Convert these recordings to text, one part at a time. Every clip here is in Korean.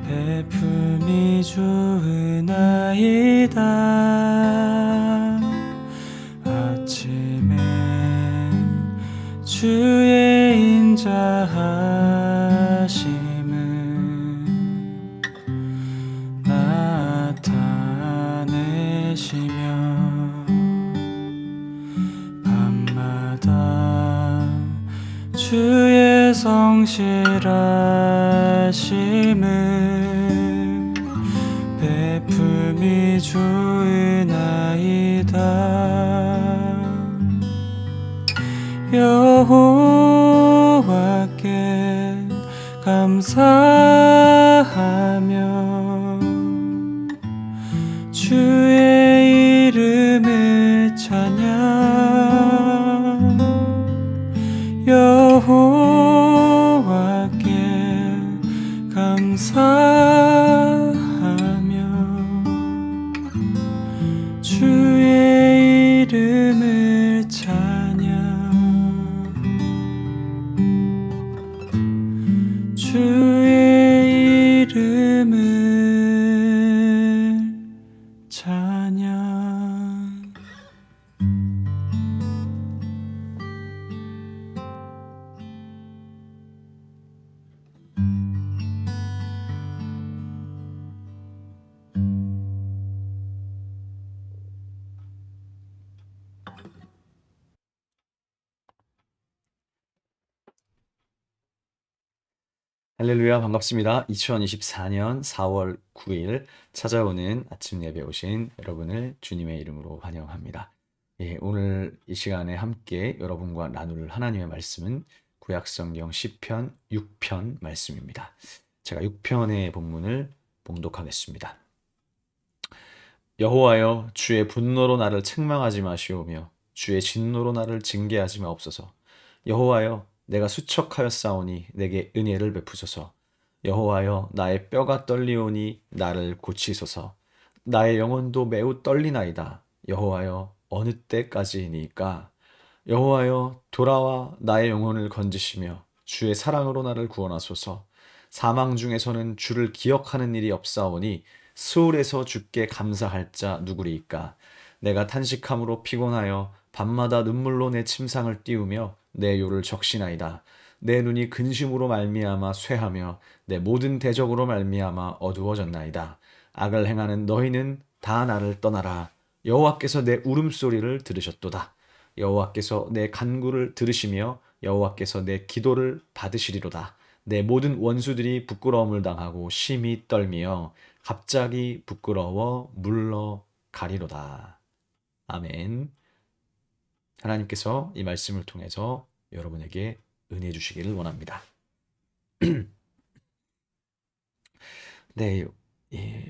베품이 좋으나이다. 아침에 주의 인자하심을 나타내시며 밤마다 주의 성실하심을 베품이 좋으나이다. 여호와께 감사하며 주의 이름을 찬양. 여호와께 감사하며 주의 이름을 찬양. 주의 이름을 찬양. 할렐루야, 반갑습니다. 2024년 4월 9일 찾아오는 아침 예배 오신 여러분을 주님의 이름으로 환영합니다. 오늘 이 시간에 함께 여러분과 나눌 하나님의 말씀은 구약성경 시편 6편 말씀입니다. 제가 6편의 본문을 봉독하겠습니다. 여호와여, 주의 분노로 나를 책망하지 마시오며 주의 진노로 나를 징계하지 마옵소서. 여호와여, 내가 수척하였사오니 내게 은혜를 베푸소서. 여호와여, 나의 뼈가 떨리오니 나를 고치소서. 나의 영혼도 매우 떨리나이다. 여호와여, 어느 때까지이니까? 여호와여, 돌아와 나의 영혼을 건지시며 주의 사랑으로 나를 구원하소서. 사망 중에서는 주를 기억하는 일이 없사오니 스올에서 주께 감사할 자 누구리이까? 내가 탄식함으로 피곤하여 밤마다 눈물로 내 침상을 띄우며 내 요를 적시나이다. 내 눈이 근심으로 말미암아 쇠하며 내 모든 대적으로 말미암아 어두워졌나이다. 악을 행하는 너희는 다 나를 떠나라. 여호와께서 내 울음소리를 들으셨도다. 여호와께서 내 간구를 들으시며 여호와께서 내 기도를 받으시리로다. 내 모든 원수들이 부끄러움을 당하고 심히 떨미어 갑자기 부끄러워 물러가리로다. 아멘. 하나님께서 이 말씀을 통해서 여러분에게 은혜 주시기를 원합니다. 네,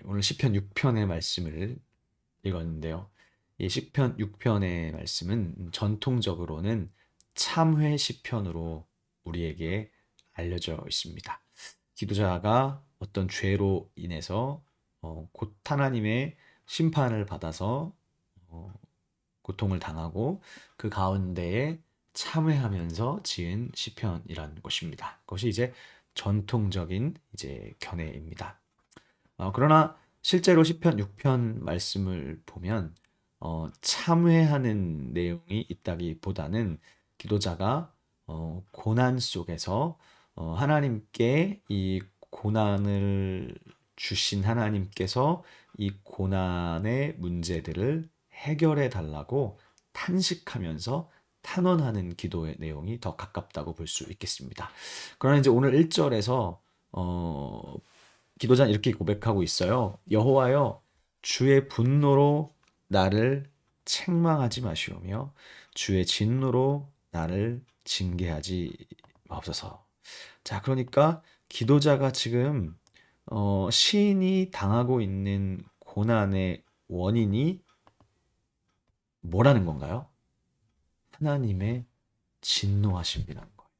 오늘 시편 6편의 말씀을 읽었는데요. 이 시편 6편의 말씀은 전통적으로는 참회 시편으로 우리에게 알려져 있습니다. 기도자가 어떤 죄로 인해서 곧 하나님의 심판을 받아서 고통을 당하고 그 가운데에 참회하면서 지은 시편이라는 것입니다. 그것이 이제 전통적인 이제 견해입니다. 그러나 실제로 시편 6편 말씀을 보면 참회하는 내용이 있다기보다는 기도자가 고난 속에서 하나님께 이 고난을 주신 하나님께서 이 고난의 문제들을 해결해 달라고 탄식하면서 탄원하는 기도의 내용이 더 가깝다고 볼 수 있겠습니다. 그러나 이제 오늘 1절에서 기도자는 이렇게 고백하고 있어요. 여호와여, 주의 분노로 나를 책망하지 마시오며 주의 진노로 나를 징계하지 마옵소서. 자, 그러니까 기도자가 지금 시인이 당하고 있는 고난의 원인이 뭐라는 건가요? 하나님의 진노하심이라는 거예요.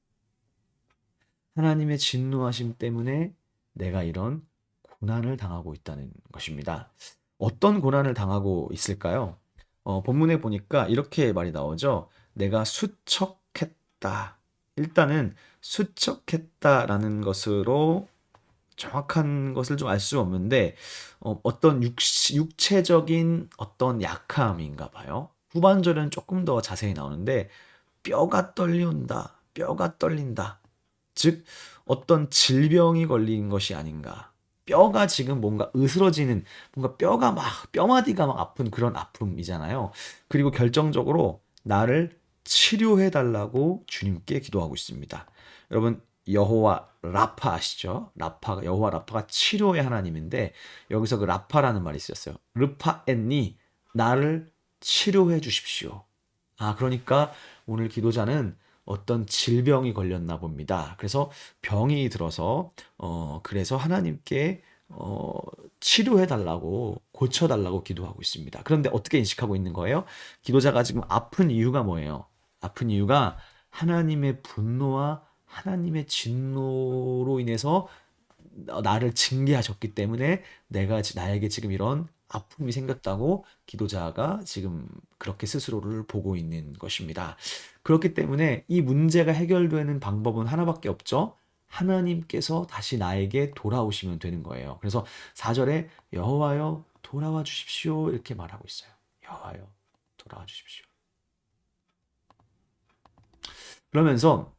하나님의 진노하심 때문에 내가 이런 고난을 당하고 있다는 것입니다. 어떤 고난을 당하고 있을까요? 본문에 보니까 이렇게 말이 나오죠. 내가 수척했다. 일단은 수척했다라는 것으로 정확한 것을 좀 알 수 없는데 어떤 육체적인 어떤 약함인가 봐요. 후반절은 조금 더 자세히 나오는데 뼈가 떨린다, 뼈가 떨린다. 즉 어떤 질병이 걸린 것이 아닌가. 뼈가 지금 뭔가 으스러지는 뭔가 뼈가 막 뼈마디가 막 아픈 그런 아픔이잖아요. 그리고 결정적으로 나를 치료해 달라고 주님께 기도하고 있습니다. 여러분 여호와 라파 아시죠? 라파가 여호와 라파가 치료의 하나님인데 여기서 그 라파라는 말이 쓰였어요. 르파엔니 나를 치료해 주십시오. 그러니까 오늘 기도자는 어떤 질병이 걸렸나 봅니다. 그래서 병이 들어서 그래서 하나님께 치료해 달라고 고쳐 달라고 기도하고 있습니다. 그런데 어떻게 인식하고 있는 거예요? 기도자가 지금 아픈 이유가 뭐예요? 아픈 이유가 하나님의 분노와 하나님의 진노로 인해서 나를 징계하셨기 때문에 내가 나에게 지금 이런 아픔이 생겼다고 기도자가 지금 그렇게 스스로를 보고 있는 것입니다. 그렇기 때문에 이 문제가 해결되는 방법은 하나밖에 없죠. 하나님께서 다시 나에게 돌아오시면 되는 거예요. 그래서 4절에 여호와여 돌아와 주십시오 이렇게 말하고 있어요. 여호와여 돌아와 주십시오. 그러면서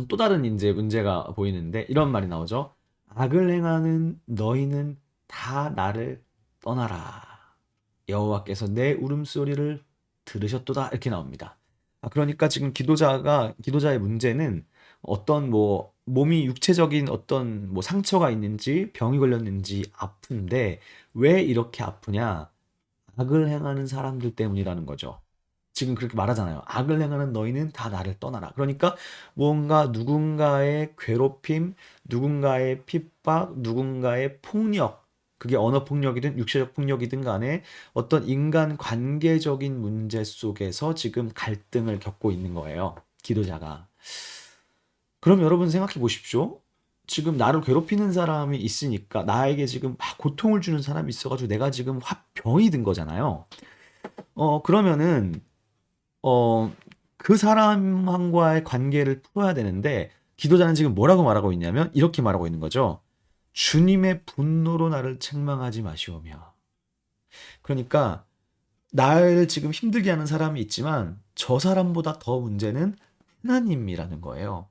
또 다른 이제 문제가 보이는데 이런 말이 나오죠. 악을 행하는 너희는 다 나를 떠나라. 여호와께서 내 울음소리를 들으셨도다. 이렇게 나옵니다. 그러니까 지금 기도자의 문제는 어떤 뭐 몸이 육체적인 어떤 뭐 상처가 있는지 병이 걸렸는지 아픈데 왜 이렇게 아프냐? 악을 행하는 사람들 때문이라는 거죠. 지금 그렇게 말하잖아요. 악을 행하는 너희는 다 나를 떠나라. 그러니까 뭔가 누군가의 괴롭힘, 누군가의 핍박, 누군가의 폭력, 그게 언어 폭력이든 육체적 폭력이든 간에 어떤 인간 관계적인 문제 속에서 지금 갈등을 겪고 있는 거예요. 기도자가. 그럼 여러분 생각해 보십시오. 지금 나를 괴롭히는 사람이 있으니까 나에게 지금 막 고통을 주는 사람이 있어가지고 내가 지금 화병이 든 거잖아요. 그러면은 어, 그 사람과의 관계를 풀어야 되는데 기도자는 지금 뭐라고 말하고 있냐면 이렇게 말하고 있는 거죠. 주님의 분노로 나를 책망하지 마시오며. 그러니까 나를 지금 힘들게 하는 사람이 있지만 저 사람보다 더 문제는 하나님이라는 거예요.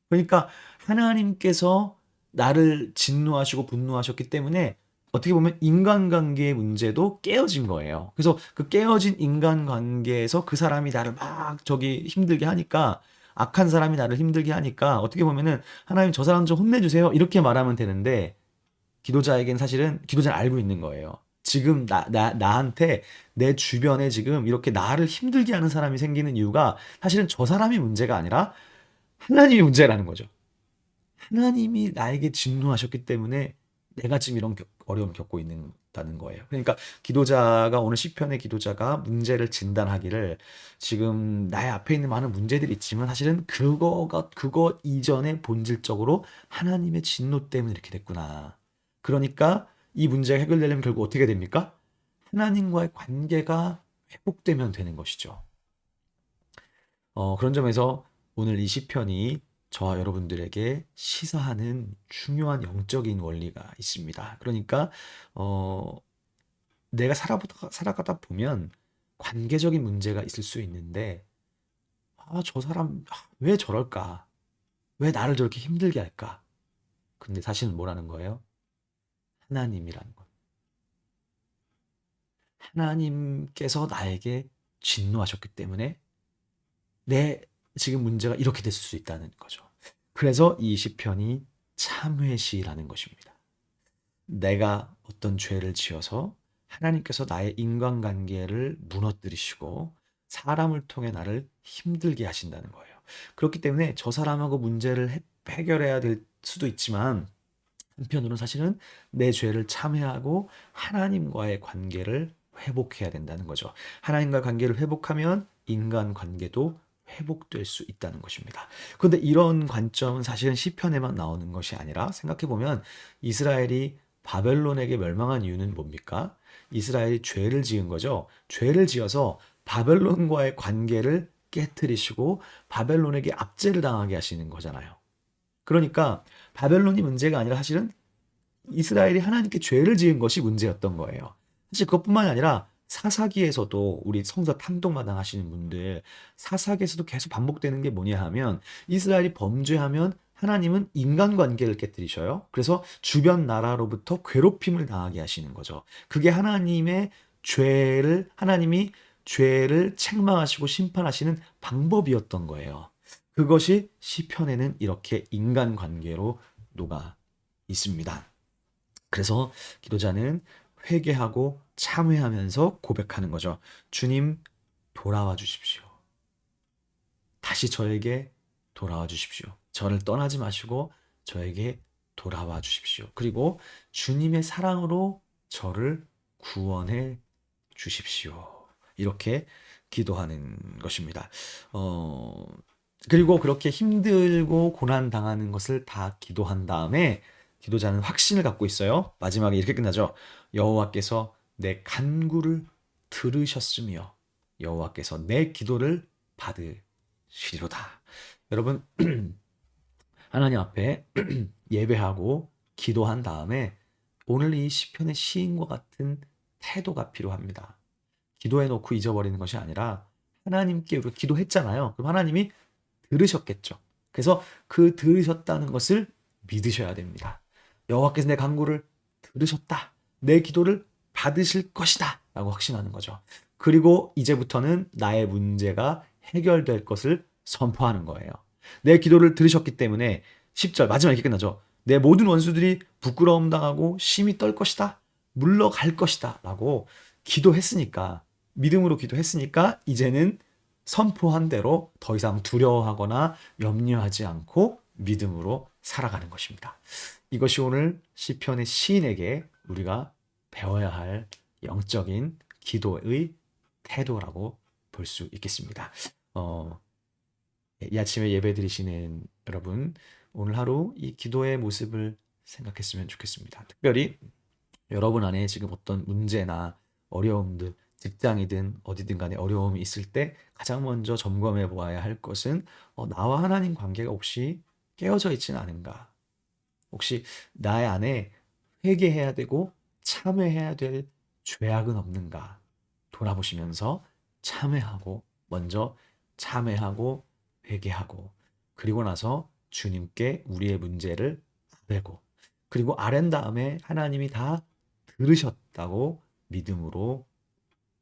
그러니까 하나님께서 나를 진노하시고 분노하셨기 때문에 어떻게 보면 인간관계의 문제도 깨어진 거예요. 그래서 그 깨어진 인간관계에서 그 사람이 나를 막 저기 힘들게 하니까 악한 사람이 나를 힘들게 하니까 어떻게 보면은 하나님 저 사람 좀 혼내주세요 이렇게 말하면 되는데 기도자에겐 사실은 기도자는 알고 있는 거예요. 지금 나한테 내 주변에 지금 이렇게 나를 힘들게 하는 사람이 생기는 이유가 사실은 저 사람이 문제가 아니라 하나님이 문제라는 거죠. 하나님이 나에게 진노하셨기 때문에 내가 지금 이런 어려움 겪고 있다는 거예요. 그러니까 기도자가 오늘 시편의 기도자가 문제를 진단하기를 지금 나의 앞에 있는 많은 문제들이 있지만 사실은 그거 이전에 본질적으로 하나님의 진노 때문에 이렇게 됐구나. 그러니까 이 문제가 해결되려면 결국 어떻게 됩니까? 하나님과의 관계가 회복되면 되는 것이죠. 그런 점에서 오늘 이 시편이 저와 여러분들에게 시사하는 중요한 영적인 원리가 있습니다. 그러니까 내가 살아가다 보면 관계적인 문제가 있을 수 있는데 저 사람 왜 저럴까? 왜 나를 저렇게 힘들게 할까? 근데 사실은 뭐라는 거예요? 하나님이라는 것. 하나님께서 나에게 진노하셨기 때문에 내 지금 문제가 이렇게 됐을 수 있다는 거죠. 그래서 이 시편이 참회시라는 것입니다. 내가 어떤 죄를 지어서 하나님께서 나의 인간관계를 무너뜨리시고 사람을 통해 나를 힘들게 하신다는 거예요. 그렇기 때문에 저 사람하고 문제를 해결해야 될 수도 있지만 한편으로는 사실은 내 죄를 참회하고 하나님과의 관계를 회복해야 된다는 거죠. 하나님과 관계를 회복하면 인간 관계도 회복될 수 있다는 것입니다. 그런데 이런 관점은 사실은 시편에만 나오는 것이 아니라 생각해 보면 이스라엘이 바벨론에게 멸망한 이유는 뭡니까? 이스라엘이 죄를 지은 거죠. 죄를 지어서 바벨론과의 관계를 깨뜨리시고 바벨론에게 압제를 당하게 하시는 거잖아요. 그러니까 바벨론이 문제가 아니라 사실은 이스라엘이 하나님께 죄를 지은 것이 문제였던 거예요. 사실 그것뿐만이 아니라 사사기에서도 우리 성서 탐독마당 하시는 분들 사사기에서도 계속 반복되는 게 뭐냐 하면 이스라엘이 범죄하면 하나님은 인간관계를 깨뜨리셔요. 그래서 주변 나라로부터 괴롭힘을 당하게 하시는 거죠. 그게 하나님이 죄를 책망하시고 심판하시는 방법이었던 거예요. 그것이 시편에는 이렇게 인간관계로 녹아 있습니다. 그래서 기도자는 회개하고 참회하면서 고백하는 거죠. 주님, 돌아와 주십시오. 다시 저에게 돌아와 주십시오. 저를 떠나지 마시고 저에게 돌아와 주십시오. 그리고 주님의 사랑으로 저를 구원해 주십시오. 이렇게 기도하는 것입니다. 그리고 그렇게 힘들고 고난 당하는 것을 다 기도한 다음에 기도자는 확신을 갖고 있어요. 마지막에 이렇게 끝나죠. 여호와께서 내 간구를 들으셨으며 여호와께서 내 기도를 받으시리로다. 여러분 하나님 앞에 예배하고 기도한 다음에 오늘 이 시편의 시인과 같은 태도가 필요합니다. 기도해 놓고 잊어버리는 것이 아니라 하나님께 우리가 기도했잖아요. 그럼 하나님이 들으셨겠죠. 그래서 그 들으셨다는 것을 믿으셔야 됩니다. 여호와께서 내 간구를 들으셨다. 내 기도를 받으실 것이다. 라고 확신하는 거죠. 그리고 이제부터는 나의 문제가 해결될 것을 선포하는 거예요. 내 기도를 들으셨기 때문에 10절 마지막에 이렇게 끝나죠. 내 모든 원수들이 부끄러움 당하고 심히 떨 것이다. 물러갈 것이다. 라고 기도했으니까 믿음으로 기도했으니까 이제는 선포한 대로 더 이상 두려워하거나 염려하지 않고 믿음으로 살아가는 것입니다. 이것이 오늘 시편의 시인에게 우리가 배워야 할 영적인 기도의 태도라고 볼 수 있겠습니다. 이 아침에 예배 드리시는 여러분, 오늘 하루 이 기도의 모습을 생각했으면 좋겠습니다. 특별히 여러분 안에 지금 어떤 문제나 어려움들, 직장이든 어디든 간에 어려움이 있을 때 가장 먼저 점검해 보아야 할 것은 나와 하나님 관계가 혹시 깨어져 있지는 않은가? 혹시 나의 안에 회개해야 되고 참회해야 될 죄악은 없는가? 돌아보시면서 먼저 참회하고 회개하고 그리고 나서 주님께 우리의 문제를 아뢰고 그리고 아랜 다음에 하나님이 다 들으셨다고 믿음으로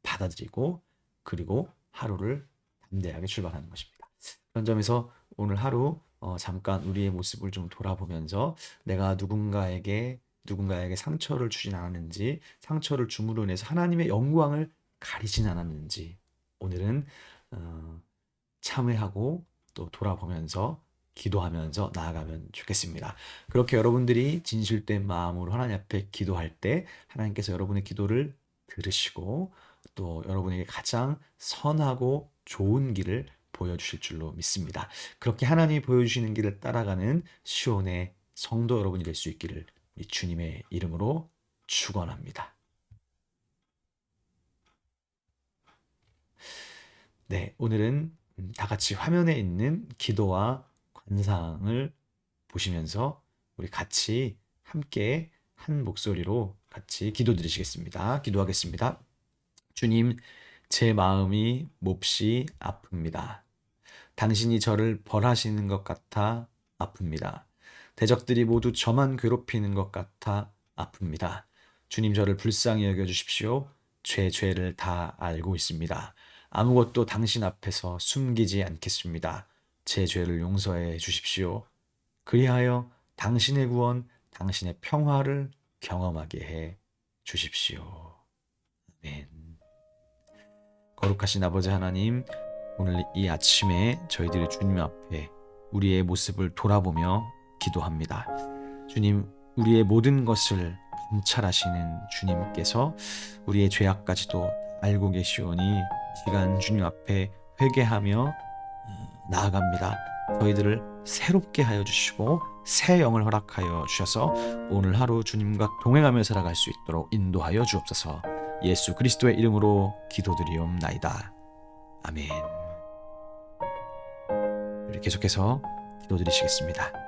받아들이고 그리고 하루를 담대하게 출발하는 것입니다. 그런 점에서 오늘 하루 잠깐 우리의 모습을 좀 돌아보면서 내가 누군가에게 상처를 주진 않았는지 상처를 줌으로 인해서 하나님의 영광을 가리진 않았는지 오늘은 참회하고 또 돌아보면서 기도하면서 나아가면 좋겠습니다. 그렇게 여러분들이 진실된 마음으로 하나님 앞에 기도할 때 하나님께서 여러분의 기도를 들으시고 또 여러분에게 가장 선하고 좋은 길을 보여주실 줄로 믿습니다. 그렇게 하나님이 보여주시는 길을 따라가는 시온의 성도 여러분이 될 수 있기를 우리 주님의 이름으로 축원합니다. 네, 오늘은 다 같이 화면에 있는 기도와 관상을 보시면서 우리 같이 함께 한 목소리로 같이 기도 드리시겠습니다. 기도하겠습니다. 주님, 제 마음이 몹시 아픕니다. 당신이 저를 벌하시는 것 같아 아픕니다. 대적들이 모두 저만 괴롭히는 것 같아 아픕니다. 주님, 저를 불쌍히 여겨주십시오. 죄를 다 알고 있습니다. 아무것도 당신 앞에서 숨기지 않겠습니다. 제 죄를 용서해 주십시오. 그리하여 당신의 구원, 당신의 평화를 경험하게 해 주십시오. 아멘. 거룩하신 아버지 하나님, 오늘 이 아침에 저희들이 주님 앞에 우리의 모습을 돌아보며 기도합니다. 주님, 우리의 모든 것을 검찰하시는 주님께서 우리의 죄악까지도 알고 계시오니 시간 주님 앞에 회개하며 나아갑니다. 저희들을 새롭게 하여 주시고 새 영을 허락하여 주셔서 오늘 하루 주님과 동행하며 살아갈 수 있도록 인도하여 주옵소서. 예수 그리스도의 이름으로 기도드리옵나이다. 아멘. 계속해서 기도드리시겠습니다.